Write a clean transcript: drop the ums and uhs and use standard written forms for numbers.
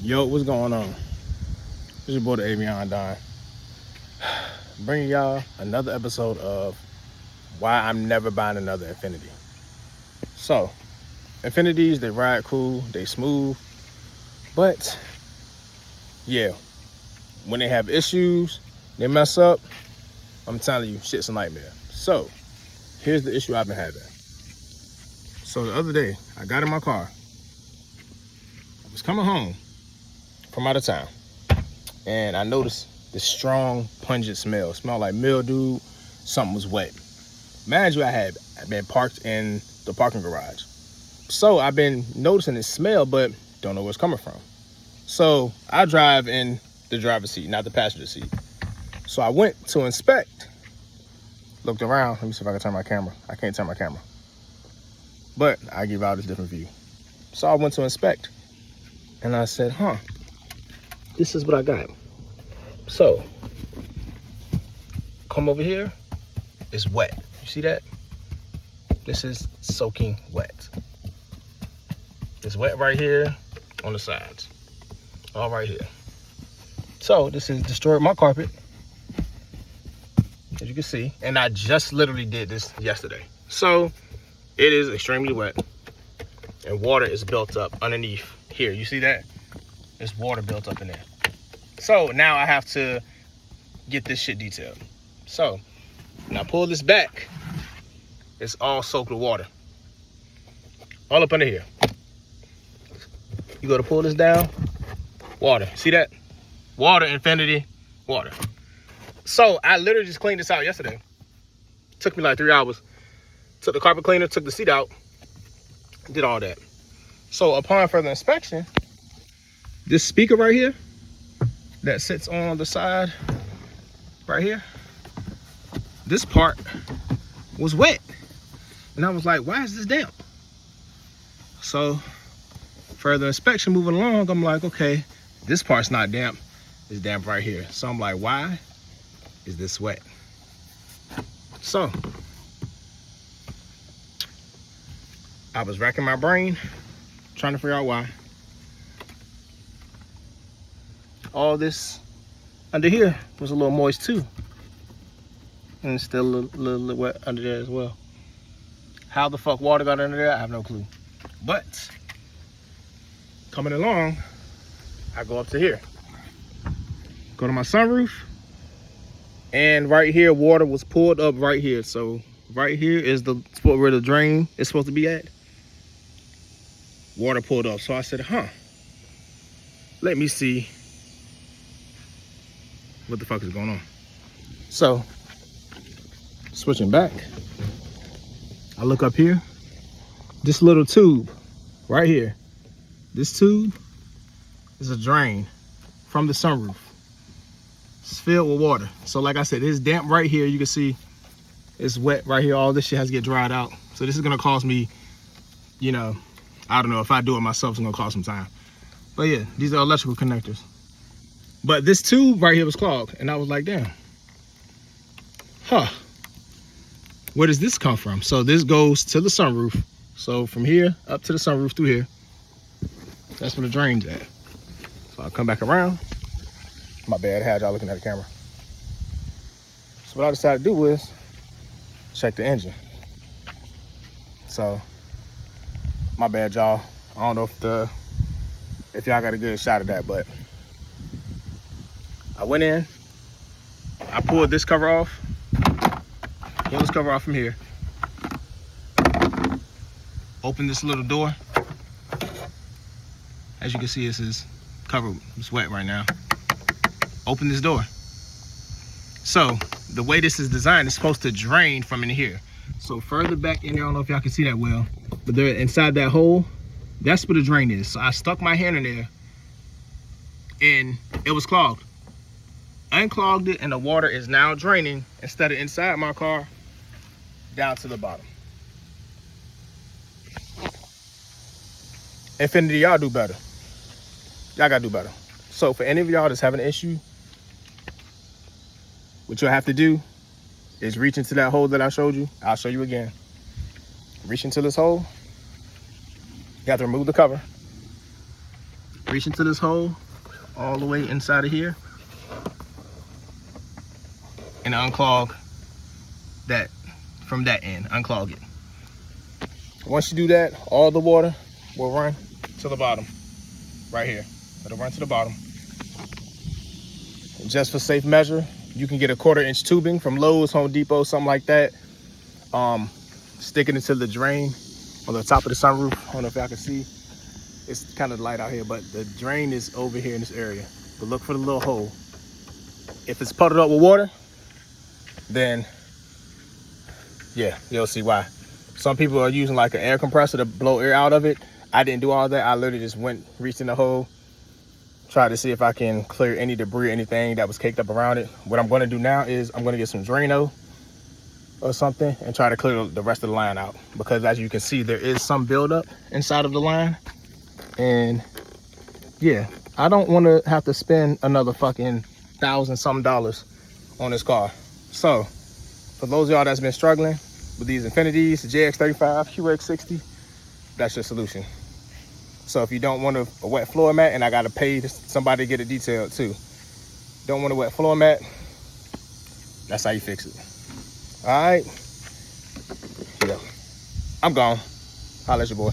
Yo, what's going on? This is your boy, the Avion Don. Bringing y'all another episode of why I'm never buying another Infiniti. So, Infinitis, they ride cool, they smooth, but yeah, when they have issues, they mess up, I'm telling you, shit's a nightmare. So, here's the issue I've been having. So the other day, I got in my car. I was coming home from out of town, and I noticed this strong, pungent smell. It smelled like mildew, something was wet. Mind you, I had been parked in the parking garage. So I've been noticing this smell, but don't know where it's coming from. So I drive in the driver's seat, not the passenger seat. So I went to inspect, looked around. Let me see if I can turn my camera. I can't turn my camera, but I give out a different view. So I went to inspect, and I said, this is what I got. So, come over here, it's wet. You see that? This is soaking wet. It's wet right here on the sides. All right here. So, this has destroyed my carpet, as you can see. And I just literally did this yesterday. So, it is extremely wet. And water is built up underneath here. You see that? There's water built up in there. So, now I have to get this shit detailed. So, when I pull this back, it's all soaked with water. All up under here. You go to pull this down, water. See that? Water, Infiniti, water. So, I literally just cleaned this out yesterday. Took me like 3 hours. Took the carpet cleaner, took the seat out, did all that. So, upon further inspection, this speaker right here that sits on the side right here, this part was wet. And I was like, why is this damp? So further inspection, moving along, I'm like, okay, this part's not damp, it's damp right here. So I'm like, why is this wet? So I was racking my brain trying to figure out why. All this under here was a little moist too, and it's still a little wet under there as well. How the fuck water got under there, I have no clue. But coming along, I go up to here, go to my sunroof, and right here water was pulled up right here. So right here is the spot where the drain is supposed to be at. Water pulled up. So I said, let me see what the fuck is going on. So, switching back, I look up here. This little tube right here, this tube is a drain from the sunroof. It's filled with water. So like I said, it's damp right here. You can see it's wet right here. All this shit has to get dried out. So this is gonna cost me, I don't know, if I do it myself, it's gonna cost some time. But yeah, these are electrical connectors. But this tube right here was clogged, and I was like, damn. Where does this come from? So this goes to the sunroof. So from here up to the sunroof through here, that's where the drain's at. So I'll come back around. My bad, I had y'all looking at the camera. So what I decided to do was check the engine. So, my bad, y'all. I don't know if y'all got a good shot of that, but I went in, I pulled this cover off, pull this cover off from here, open this little door. As you can see, this is covered, it's wet right now. Open this door. So the way this is designed, it's supposed to drain from in here. So further back in there, I don't know if y'all can see that well, but there inside that hole, that's where the drain is. So I stuck my hand in there and it was clogged. Unclogged it, and the water is now draining instead of inside my car down to the bottom. Infiniti, y'all do better. Y'all gotta do better. So for any of y'all that's having an issue, what you'll have to do is reach into that hole that I showed you. I'll show you again. Reach into this hole. You have to remove the cover. reach into this hole all the way inside of here and unclog that from that end, unclog it. Once you do that, all the water will run to the bottom, right here. It'll run to the bottom. And just for safe measure, you can get a 1/4-inch tubing from Lowe's, Home Depot, something like that. Stick it into the drain on the top of the sunroof. I don't know if y'all can see. It's kind of light out here, but the drain is over here in this area. But look for the little hole. If it's puddled up with water, then yeah, you'll see why. Some people are using like an air compressor to blow air out of it. I didn't do all that. I literally just reached in the hole, tried to see if I can clear any debris, anything that was caked up around it. What I'm going to do now is I'm going to get some Drano or something and try to clear the rest of the line out, because as you can see, there is some buildup inside of the line. And yeah, I don't want to have to spend another fucking $1,000-something on this car. So for those of y'all that's been struggling with these Infiniti's, the JX35, QX60, that's your solution. So if you don't want a wet floor mat, and I got to pay somebody to get it detailed too, don't want a wet floor mat, that's how you fix it. All right, yeah, I'm gone. Holla at your boy.